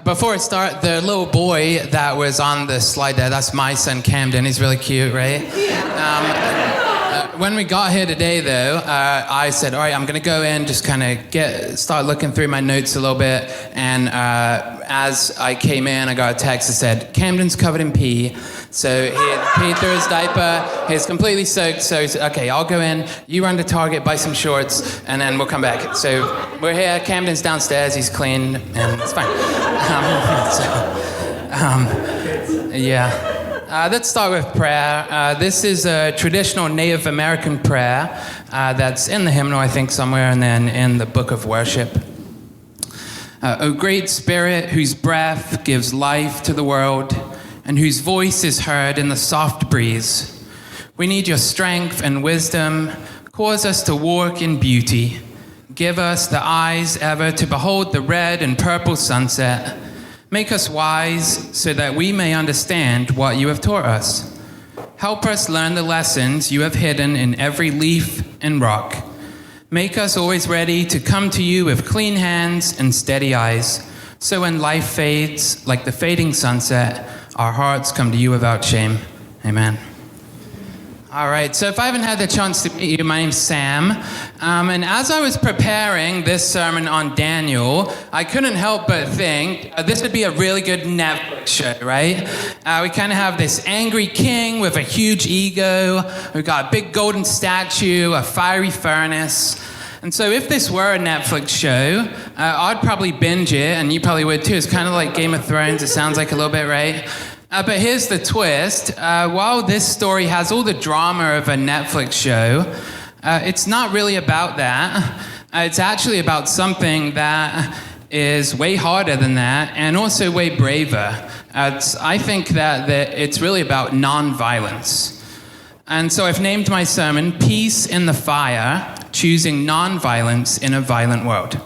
Before I start, the little boy that was on the slide there, that's my son Camden. He's really cute, right? When we got here today, though, I said, all right, I'm going to go in, just kind of start looking through my notes a little bit. And as I came in, I got a text that said, Camden's covered in pee. So he had peed through his diaper. He's completely soaked. So he said, okay, I'll go in. You run to Target, buy some shorts, and then we'll come back. So we're here. Camden's downstairs. He's clean, and it's fine. Let's start with prayer. This is a traditional Native American prayer that's in the hymnal, I think, somewhere, and then in the book of worship. O great Spirit, whose breath gives life to the world, and whose voice is heard in the soft breeze, we need your strength and wisdom. Cause us to walk in beauty. Give us the eyes ever to behold the red and purple sunset. Make us wise so that we may understand what you have taught us. Help us learn the lessons you have hidden in every leaf and rock. Make us always ready to come to you with clean hands and steady eyes. So when life fades like the fading sunset, our hearts come to you without shame. Amen. All right, so if I haven't had the chance to meet you, my name's Sam. And as I was preparing this sermon on Daniel, I couldn't help but think this would be a really good Netflix show, right? We kind of have this angry king with a huge ego. We've got a big golden statue, a fiery furnace. And so if this were a Netflix show, I'd probably binge it, and you probably would too. It's kind of like Game of Thrones. It sounds like a little bit, right? But here's the twist. While this story has all the drama of a Netflix show, it's not really about that. It's actually about something that is way harder than that, and also way braver. I think that it's really about nonviolence. And so I've named my sermon, Peace in the Fire, Choosing Nonviolence in a Violent World.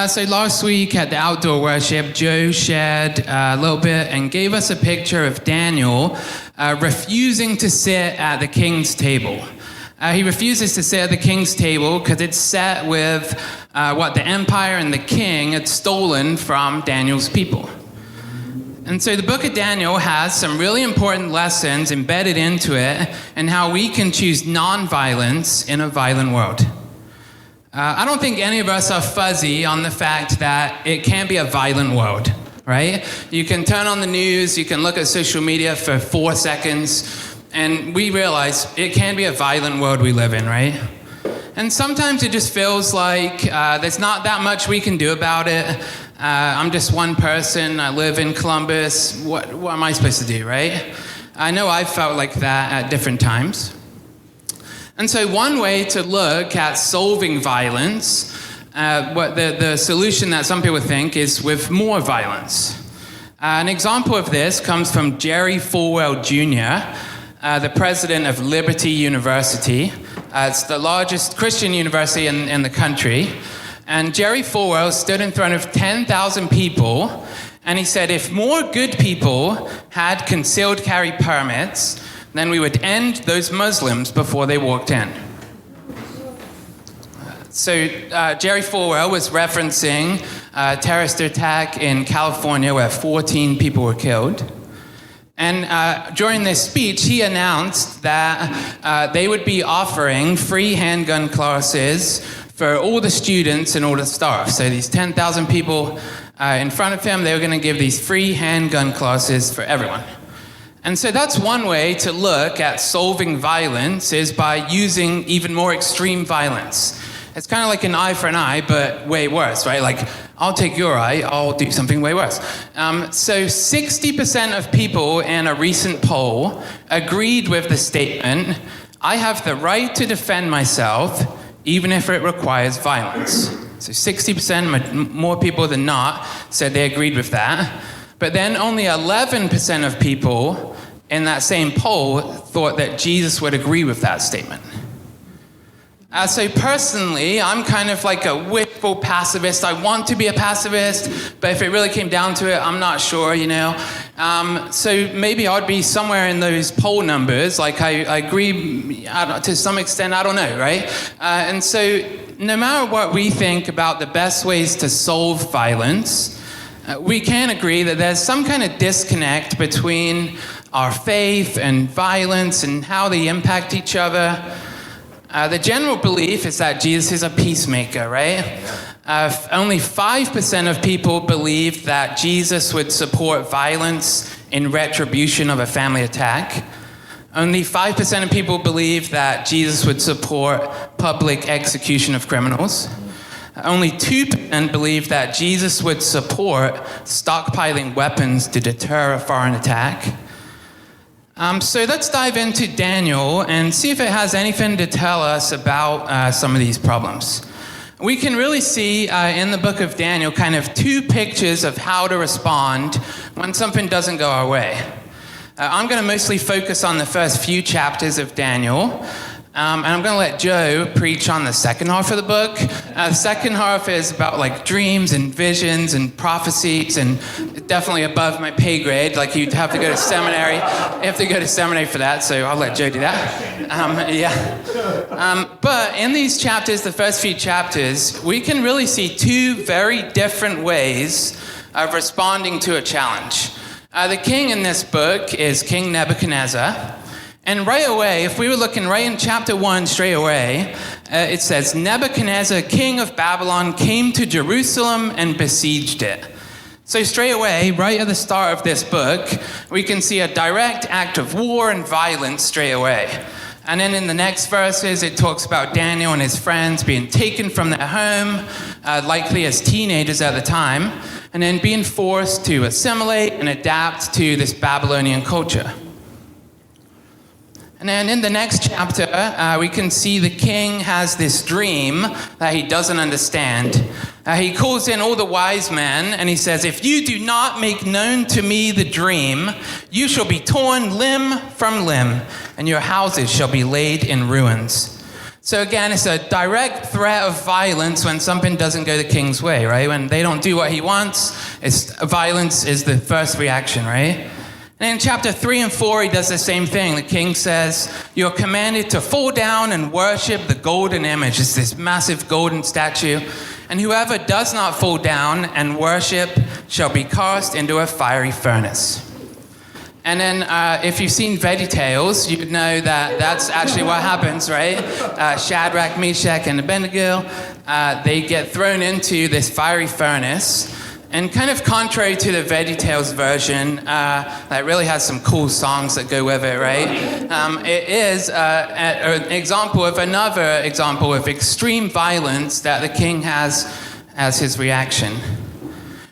So last week at the outdoor worship, Joe shared a little bit and gave us a picture of Daniel refusing to sit at the king's table. He refuses to sit at the king's table because it's set with what the empire and the king had stolen from Daniel's people. And so the book of Daniel has some really important lessons embedded into it and how we can choose nonviolence in a violent world. I don't think any of us are fuzzy on the fact that it can be a violent world, right? You can turn on the news, you can look at social media for 4 seconds, and we realize it can be a violent world we live in, right? And sometimes it just feels like there's not that much we can do about it. I'm just one person, I live in Columbus, what am I supposed to do, right? I know I've felt like that at different times. And so one way to look at solving violence, what the solution that some people think is with more violence. An example of this comes from Jerry Falwell Jr., the president of Liberty University. It's the largest Christian university in the country. And Jerry Falwell stood in front of 10,000 people, and he said, if more good people had concealed carry permits, then we would end those Muslims before they walked in. So Jerry Falwell was referencing a terrorist attack in California where 14 people were killed. And during this speech, he announced that they would be offering free handgun classes for all the students and all the staff. So these 10,000 people in front of him, they were going to give these free handgun classes for everyone. And so that's one way to look at solving violence, is by using even more extreme violence. It's kind of like an eye for an eye, but way worse, right? Like, I'll take your eye, I'll do something way worse. So 60% of people in a recent poll agreed with the statement, I have the right to defend myself, even if it requires violence. So 60%, more people than not, said they agreed with that. But then only 11% of people in that same poll thought that Jesus would agree with that statement. So personally, I'm kind of like a wishful pacifist. I want to be a pacifist, but if it really came down to it, I'm not sure, you know. So maybe I'd be somewhere in those poll numbers. Like I agree to some extent, I don't know, right? And so no matter what we think about the best ways to solve violence, We can agree that there's some kind of disconnect between our faith and violence and how they impact each other. The general belief is that Jesus is a peacemaker, right? Only 5% of people believe that Jesus would support violence in retribution of a family attack. Only 5% of people believe that Jesus would support public execution of criminals. Only 2% believe that Jesus would support stockpiling weapons to deter a foreign attack. So let's dive into Daniel and see if it has anything to tell us about some of these problems. We can really see in the book of Daniel kind of two pictures of how to respond when something doesn't go our way. I'm going to mostly focus on the first few chapters of Daniel. And I'm going to let Joe preach on the second half of the book. The second half is about like dreams and visions and prophecies, and definitely above my pay grade. Like you'd have to go to seminary. You have to go to seminary for that, so I'll let Joe do that. But in these chapters, the first few chapters, we can really see two very different ways of responding to a challenge. The king in this book is King Nebuchadnezzar. And right away, if we were looking right in chapter 1 straight away, it says, Nebuchadnezzar, king of Babylon, came to Jerusalem and besieged it. So straight away, right at the start of this book, we can see a direct act of war and violence straight away. And then in the next verses, it talks about Daniel and his friends being taken from their home, likely as teenagers at the time, and then being forced to assimilate and adapt to this Babylonian culture. And then in the next chapter, we can see the king has this dream that he doesn't understand. He calls in all the wise men and he says, if you do not make known to me the dream, you shall be torn limb from limb, and your houses shall be laid in ruins. So again, it's a direct threat of violence when something doesn't go the king's way, right? When they don't do what he wants, violence is the first reaction, right? And in chapter 3 and 4, he does the same thing. The king says, you're commanded to fall down and worship the golden image. It's this massive golden statue. And whoever does not fall down and worship shall be cast into a fiery furnace. And then if you've seen VeggieTales, you know that that's actually what happens, right? Shadrach, Meshach, and Abednego, they get thrown into this fiery furnace. And kind of contrary to the VeggieTales version, that really has some cool songs that go with it, right? It is an example of another example of extreme violence that the king has as his reaction.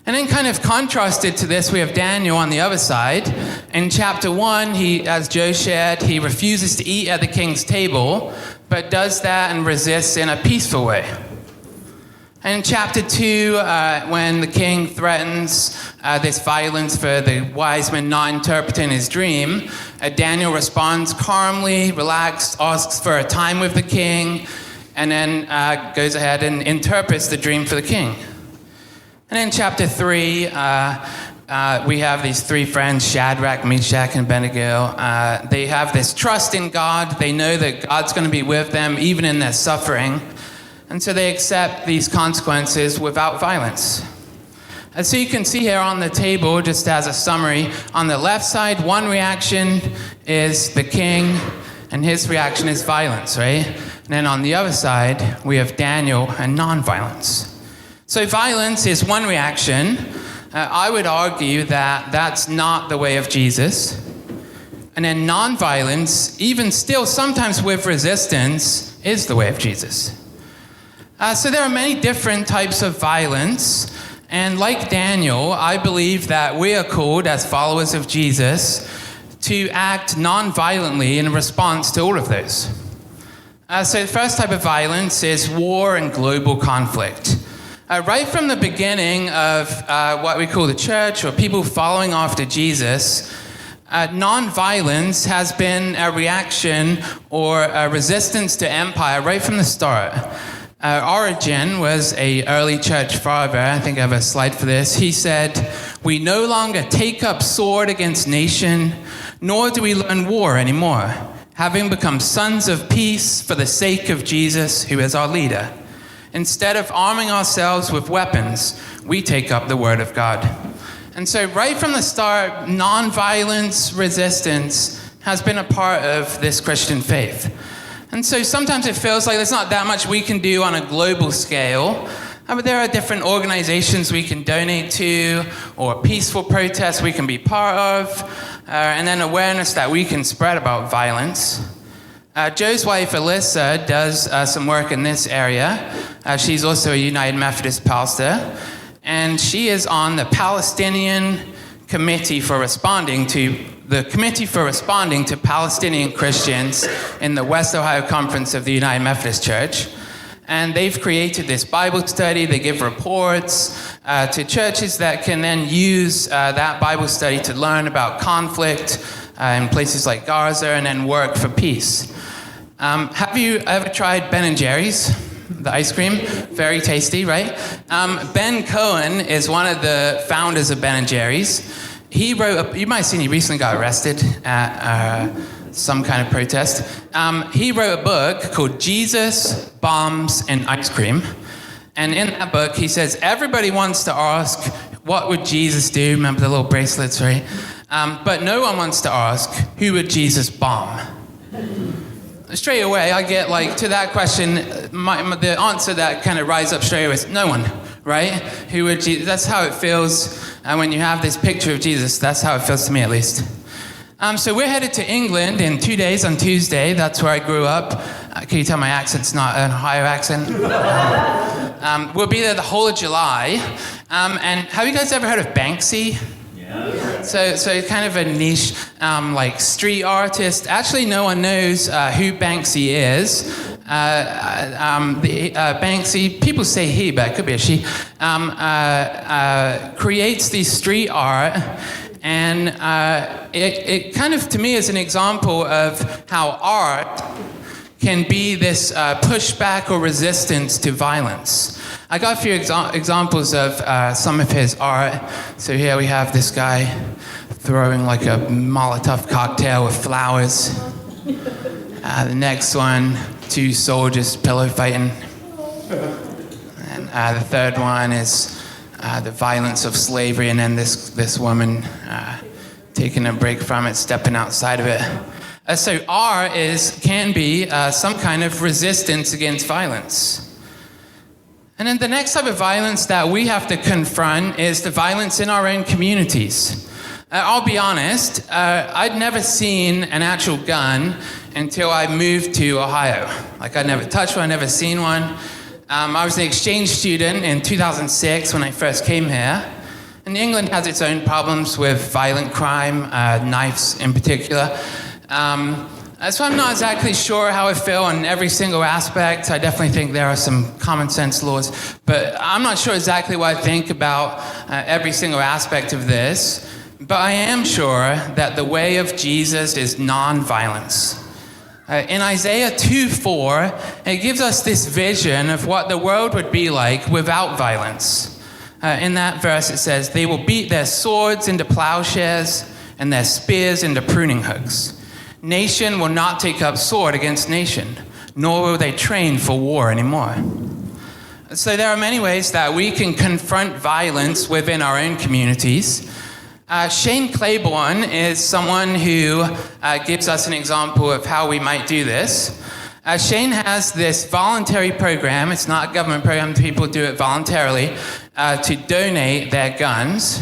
And then kind of contrasted to this, we have Daniel on the other side. In chapter 1, he, as Joe shared, he refuses to eat at the king's table, but does that and resists in a peaceful way. And in chapter 2, when the king threatens this violence for the wise men not interpreting his dream, Daniel responds calmly, relaxed, asks for a time with the king, and then goes ahead and interprets the dream for the king. And in chapter 3, we have these three friends, Shadrach, Meshach, and Abednego. They have this trust in God. They know that God's going to be with them even in their suffering. And so they accept these consequences without violence. And so you can see here on the table, just as a summary, on the left side, one reaction is the king, and his reaction is violence, right? And then on the other side, we have Daniel and non-violence. So violence is one reaction. I would argue that that's not the way of Jesus. And then non-violence, even still sometimes with resistance, is the way of Jesus. So there are many different types of violence, and like Daniel, I believe that we are called as followers of Jesus to act non-violently in response to all of those. So the first type of violence is war and global conflict. Right from the beginning of what we call the church, or people following after Jesus, non-violence has been a reaction or a resistance to empire right from the start. Origen was an early church father. I think I have a slide for this. He said, we no longer take up sword against nation, nor do we learn war anymore, having become sons of peace for the sake of Jesus, who is our leader. Instead of arming ourselves with weapons, we take up the word of God. And so right from the start, nonviolence resistance has been a part of this Christian faith. And so sometimes it feels like there's not that much we can do on a global scale, but there are different organizations we can donate to, or peaceful protests we can be part of, and then awareness that we can spread about violence. Joe's wife, Alyssa, does some work in this area. She's also a United Methodist pastor, and she is on the Palestinian Committee for Responding to Palestinian Christians in the West Ohio Conference of the United Methodist Church. And they've created this Bible study. They give reports to churches that can then use that Bible study to learn about conflict in places like Gaza and then work for peace. Have you ever tried Ben & Jerry's, the ice cream? Very tasty, right? Ben Cohen is one of the founders of Ben & Jerry's. He wrote, you might have seen he recently got arrested at some kind of protest. He wrote a book called Jesus, Bombs, and Ice Cream. And in that book, he says, everybody wants to ask, what would Jesus do? Remember the little bracelets, right? But no one wants to ask, who would Jesus bomb? Straight away, I get to that question, the answer that kind of rises up straight away is no one, right? Who would Jesus? That's how it feels when you have this picture of Jesus. That's how it feels to me, at least. So we're headed to England in 2 days on Tuesday. That's where I grew up. Can you tell my accent's not an Ohio accent? We'll be there the whole of July. And have you guys ever heard of Banksy? Yeah. So kind of a niche, street artist. Actually, no one knows who Banksy is. Banksy, people say he, but it could be a she, creates the street art. And it kind of, to me, is an example of how art can be this pushback or resistance to violence. I got a few examples of some of his art. So here we have this guy throwing like a Molotov cocktail with flowers. The next one, two soldiers pillow fighting. And the third one is the violence of slavery, and then this woman taking a break from it, stepping outside of it. So art can be some kind of resistance against violence. And then the next type of violence that we have to confront is the violence in our own communities. I'll be honest, I'd never seen an actual gun until I moved to Ohio. I'd never touched one, never seen one. I was an exchange student in 2006 when I first came here. And England has its own problems with violent crime, knives in particular. So I'm not exactly sure how I feel on every single aspect. I definitely think there are some common sense laws, but I'm not sure exactly what I think about every single aspect of this. But I am sure that the way of Jesus is non-violence. In Isaiah 2:4, it gives us this vision of what the world would be like without violence. In that verse it says, they will beat their swords into plowshares and their spears into pruning hooks. Nation will not take up sword against nation, nor will they train for war anymore. So there are many ways that we can confront violence within our own communities. Shane Claiborne is someone who gives us an example of how we might do this. Shane has this voluntary program. It's not a government program. People do it voluntarily to donate their guns.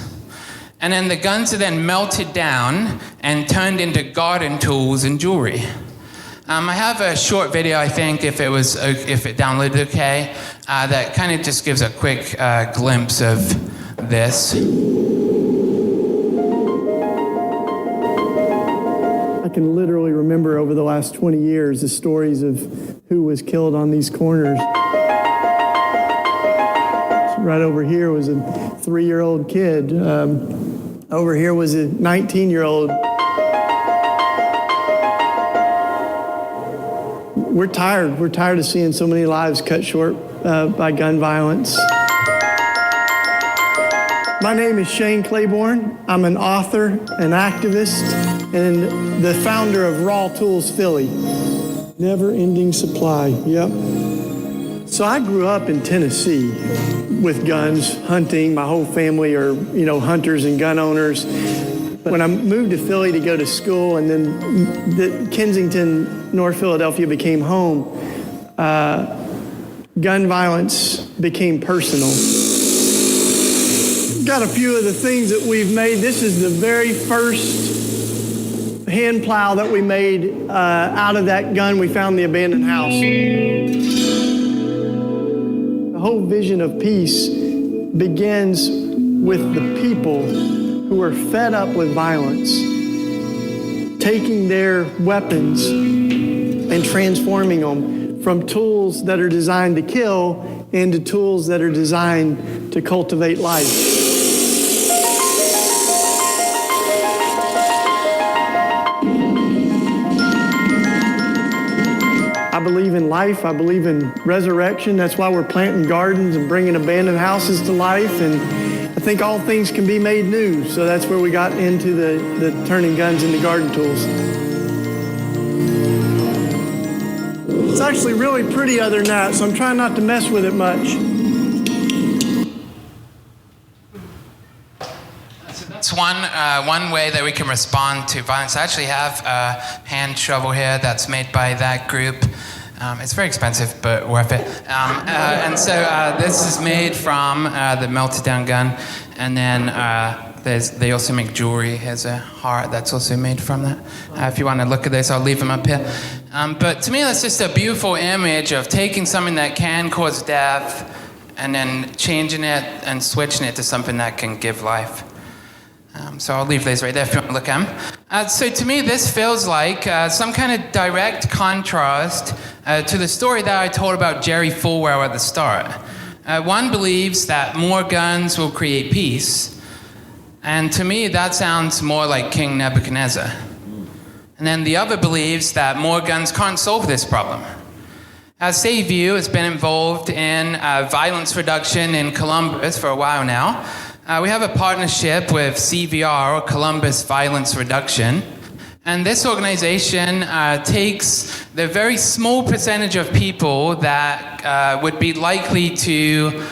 And then the guns are then melted down and turned into garden tools and jewelry. I have a short video, I think, if it downloaded okay, that kind of just gives a quick glimpse of this. I can literally remember over the last 20 years the stories of who was killed on these corners. Right over here was a 3-year-old kid. Over here was a 19-year-old. We're tired. We're tired of seeing so many lives cut short by gun violence. My name is Shane Claiborne. I'm an author, an activist, and the founder of Raw Tools Philly. Never ending supply, yep. So I grew up in Tennessee. with guns, hunting. My whole family are, hunters and gun owners. When I moved to Philly to go to school, and then Kensington, North Philadelphia became home, gun violence became personal. Got a few of the things that we've made. This is the very first hand plow that we made out of that gun we found in the abandoned house. The whole vision of peace begins with the people who are fed up with violence, taking their weapons and transforming them from tools that are designed to kill into tools that are designed to cultivate life. I believe in life. I believe in resurrection. That's why we're planting gardens and bringing abandoned houses to life. And I think all things can be made new. So that's where we got into the turning guns into garden tools. It's actually really pretty other than that, so I'm trying not to mess with it much. That's one way that we can respond to violence. I actually have a hand shovel here that's made by that group. It's very expensive, but worth it. And so this is made from the melted down gun. And then they also make jewelry. Here's a heart that's also made from that. If you want to look at this, I'll leave them up here. But to me, that's just a beautiful image of taking something that can cause death and then changing it and switching it to something that can give life. So I'll leave these right there if you want to look at them. So to me, this feels like some kind of direct contrast to the story that I told about Jerry Falwell at the start. One believes that more guns will create peace, and to me that sounds more like King Nebuchadnezzar. And then the other believes that more guns can't solve this problem. SaveU has been involved in violence reduction in Columbus for a while now. We have a partnership with CVR, or Columbus Violence Reduction. And this organization takes the very small percentage of people that would be likely to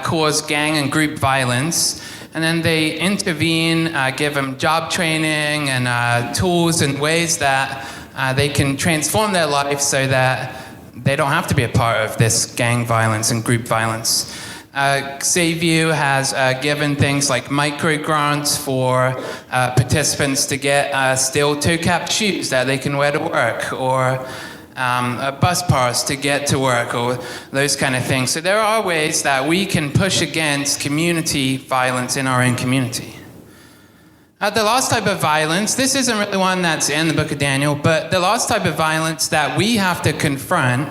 cause gang and group violence. And then they intervene, give them job training and tools and ways that they can transform their life so that they don't have to be a part of this gang violence and group violence. SaveU has given things like micro grants for participants to get steel toe-capped shoes that they can wear to work, or a bus pass to get to work, or those kind of things. So there are ways that we can push against community violence in our own community. The last type of violence, this isn't really one that's in the book of Daniel, but the last type of violence that we have to confront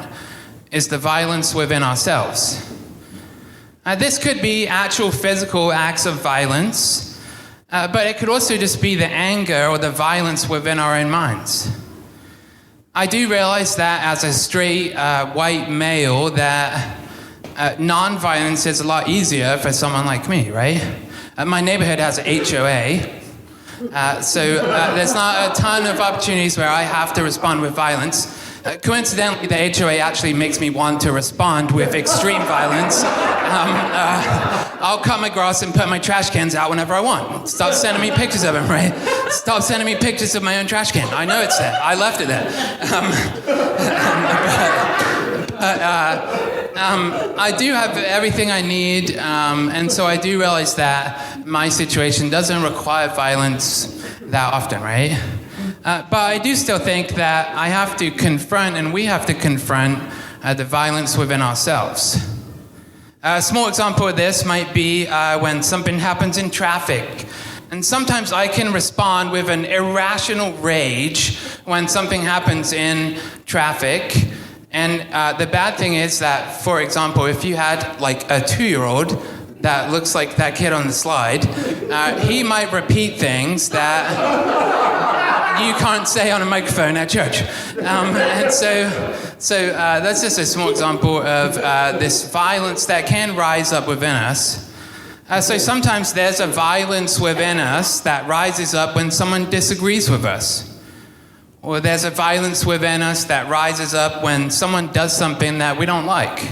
is the violence within ourselves. This could be actual physical acts of violence, but it could also just be the anger or the violence within our own minds. I do realize that as a straight white male that non-violence is a lot easier for someone like me, right? My neighborhood has an HOA, so there's not a ton of opportunities where I have to respond with violence. Coincidentally, the HOA actually makes me want to respond with extreme violence. I'll cut my grass and put my trash cans out whenever I want. Stop sending me pictures of them, right? Stop sending me pictures of my own trash can. I know it's there. I left it there. I do have everything I need, and so I do realize that my situation doesn't require violence that often, right? But I do still think that I have to confront, and we have to confront, the violence within ourselves. A small example of this might be when something happens in traffic. And sometimes I can respond with an irrational rage when something happens in traffic. And the bad thing is that, for example, if you had like a 2-year-old that looks like that kid on the slide, he might repeat things that you can't say on a microphone at church. And so that's just a small example of this violence that can rise up within us. So sometimes there's a violence within us that rises up when someone disagrees with us. Or there's a violence within us that rises up when someone does something that we don't like.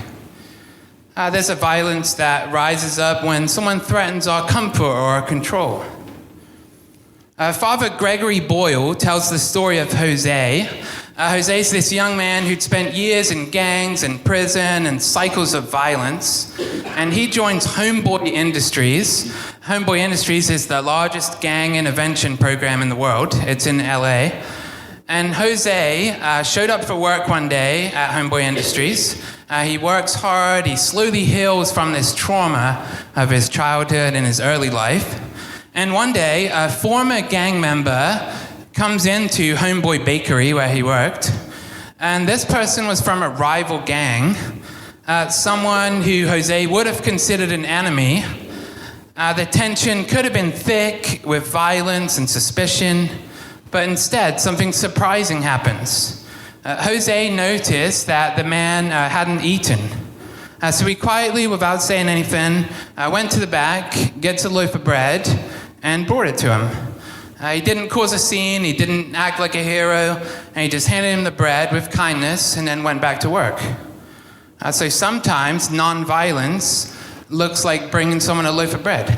There's a violence that rises up when someone threatens our comfort or our control. Father Gregory Boyle tells the story of Jose. Jose's this young man who'd spent years in gangs and prison and cycles of violence, and he joins Homeboy Industries. Homeboy Industries is the largest gang intervention program in the world. It's in LA. And Jose showed up for work one day at Homeboy Industries. He works hard, he slowly heals from this trauma of his childhood and his early life. And one day, a former gang member comes into Homeboy Bakery where he worked. And this person was from a rival gang, someone who Jose would have considered an enemy. The tension could have been thick with violence and suspicion, but instead, something surprising happens. Jose noticed that the man hadn't eaten. So he quietly, without saying anything, went to the back, gets a loaf of bread, and brought it to him. He didn't cause a scene, he didn't act like a hero, and he just handed him the bread with kindness and then went back to work. So sometimes non-violence looks like bringing someone a loaf of bread.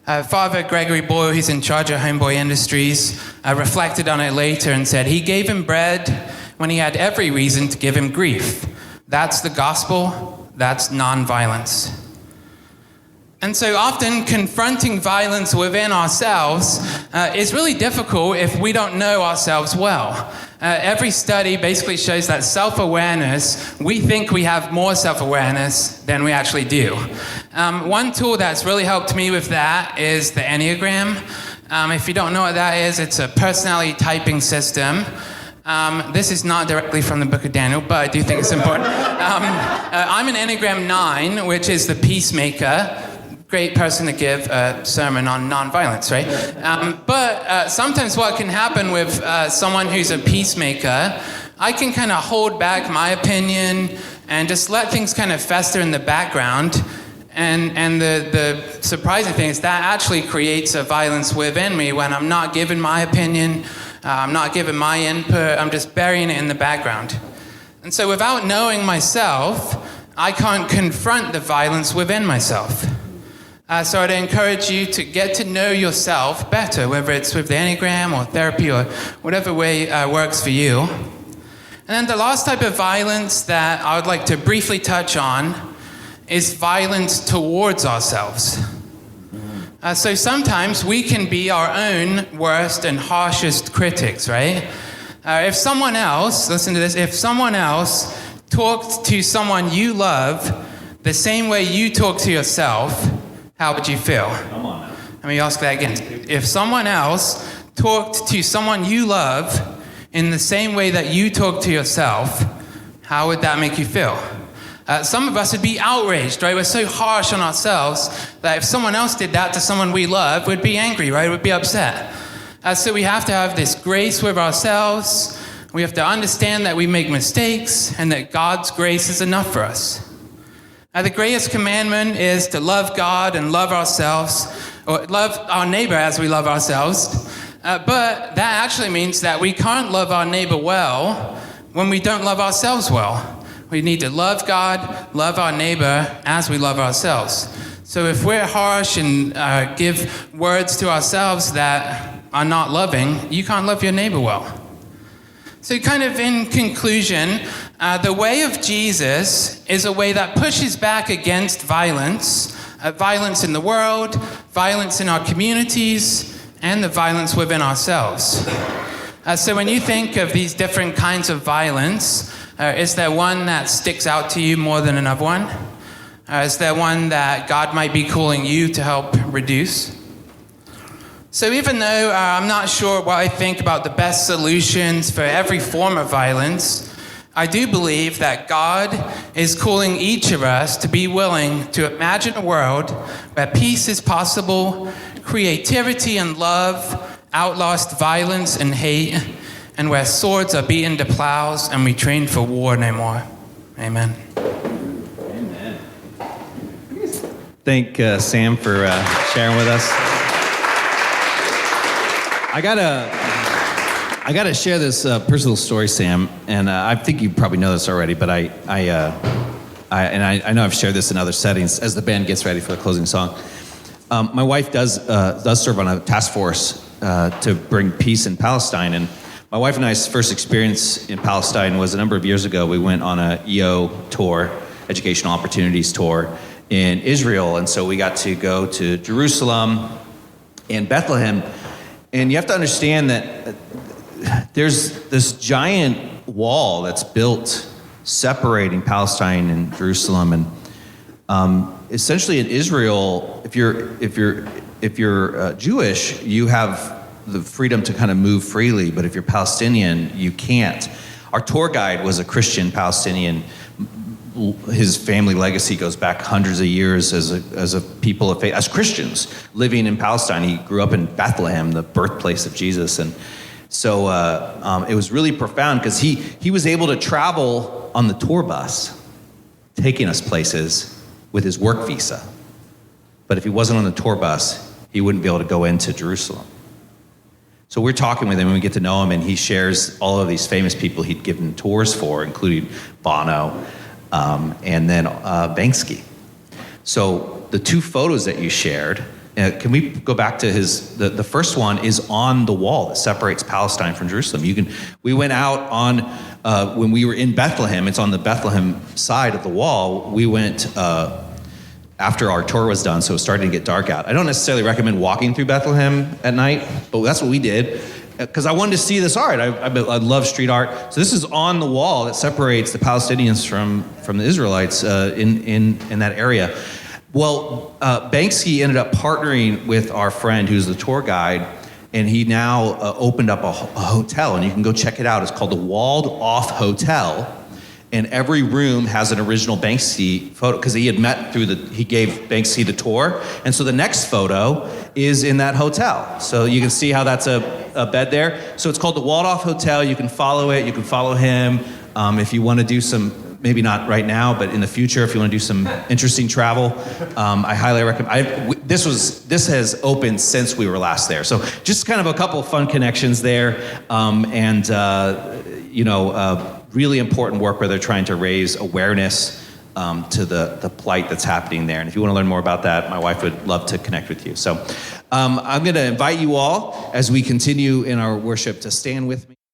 Father Gregory Boyle, he's in charge of Homeboy Industries, reflected on it later and said, he gave him bread when he had every reason to give him grief. That's the gospel, that's non-violence. And so often confronting violence within ourselves is really difficult if we don't know ourselves well. Every study basically shows that self-awareness, we think we have more self-awareness than we actually do. One tool that's really helped me with that is the Enneagram. If you don't know what that is, it's a personality typing system. This is not directly from the book of Daniel, but I do think it's important. I'm an Enneagram 9, which is the peacemaker. Great person to give a sermon on nonviolence, right? But sometimes what can happen with someone who's a peacemaker, I can kind of hold back my opinion and just let things kind of fester in the background. And the surprising thing is that actually creates a violence within me when I'm not giving my opinion, I'm not giving my input, I'm just burying it in the background. And so without knowing myself, I can't confront the violence within myself. So I'd encourage you to get to know yourself better, whether it's with the Enneagram or therapy or whatever way works for you. And then the last type of violence that I would like to briefly touch on is violence towards ourselves. So sometimes we can be our own worst and harshest critics, right? If someone else, listen to this, if someone else talked to someone you love the same way you talk to yourself, how would you feel? Come on now. Let me ask that again. If someone else talked to someone you love in the same way that you talk to yourself, how would that make you feel? Some of us would be outraged, right? We're so harsh on ourselves that if someone else did that to someone we love, we'd be angry, right? We'd be upset. So we have to have this grace with ourselves. We have to understand that we make mistakes and that God's grace is enough for us. The greatest commandment is to love God and love ourselves, or love our neighbor as we love ourselves. But that actually means that we can't love our neighbor well when we don't love ourselves well. We need to love God, love our neighbor as we love ourselves. So if we're harsh and give words to ourselves that are not loving, you can't love your neighbor well. So kind of in conclusion, the way of Jesus is a way that pushes back against violence, violence in the world, violence in our communities, and the violence within ourselves. So when you think of these different kinds of violence, is there one that sticks out to you more than another one? Is there one that God might be calling you to help reduce? So even though I'm not sure what I think about the best solutions for every form of violence, I do believe that God is calling each of us to be willing to imagine a world where peace is possible, creativity and love outlast violence and hate, and where swords are beaten to plows and we train for war no more. Amen. Amen. Thank Sam for sharing with us. I gotta share this personal story, Sam, and I think you probably know this already, but I I know I've shared this in other settings as the band gets ready for the closing song. My wife does serve on a task force to bring peace in Palestine, and my wife and I's first experience in Palestine was a number of years ago. We went on a EO tour, Educational Opportunities Tour, in Israel, and so we got to go to Jerusalem and Bethlehem, and you have to understand that there's this giant wall that's built separating Palestine and Jerusalem, and essentially in Israel, if you're Jewish, you have the freedom to kind of move freely, but if you're Palestinian, you can't. Our tour guide was a Christian Palestinian. His family legacy goes back hundreds of years as a people of faith, as Christians living in Palestine. He grew up in Bethlehem, the birthplace of Jesus, and so it was really profound because he was able to travel on the tour bus, taking us places with his work visa. But if he wasn't on the tour bus, he wouldn't be able to go into Jerusalem. So we're talking with him and we get to know him, and he shares all of these famous people he'd given tours for, including Bono, and then Banksy. So the two photos that you shared, can we go back to the first one is on the wall that separates Palestine from Jerusalem. We went out on, when we were in Bethlehem, it's on the Bethlehem side of the wall. We went after our tour was done, so it was starting to get dark out. I don't necessarily recommend walking through Bethlehem at night, but that's what we did, because I wanted to see this art. I love street art. So this is on the wall that separates the Palestinians from the Israelites in that area. Well, Banksy ended up partnering with our friend who's the tour guide, and he now opened up a hotel, and you can go check it out. It's called the Walled Off Hotel. And every room has an original Banksy photo, because he gave Banksy the tour. And so the next photo is in that hotel. So you can see how that's a bed there. So it's called the Walled Off Hotel. You can follow it, you can follow him. If you want to do some, maybe not right now, but in the future, if you want to do some interesting travel, I highly recommend. This has opened since we were last there. So just kind of a couple of fun connections there. Really important work where they're trying to raise awareness to the plight that's happening there. And if you want to learn more about that, my wife would love to connect with you. So I'm going to invite you all, as we continue in our worship, to stand with me.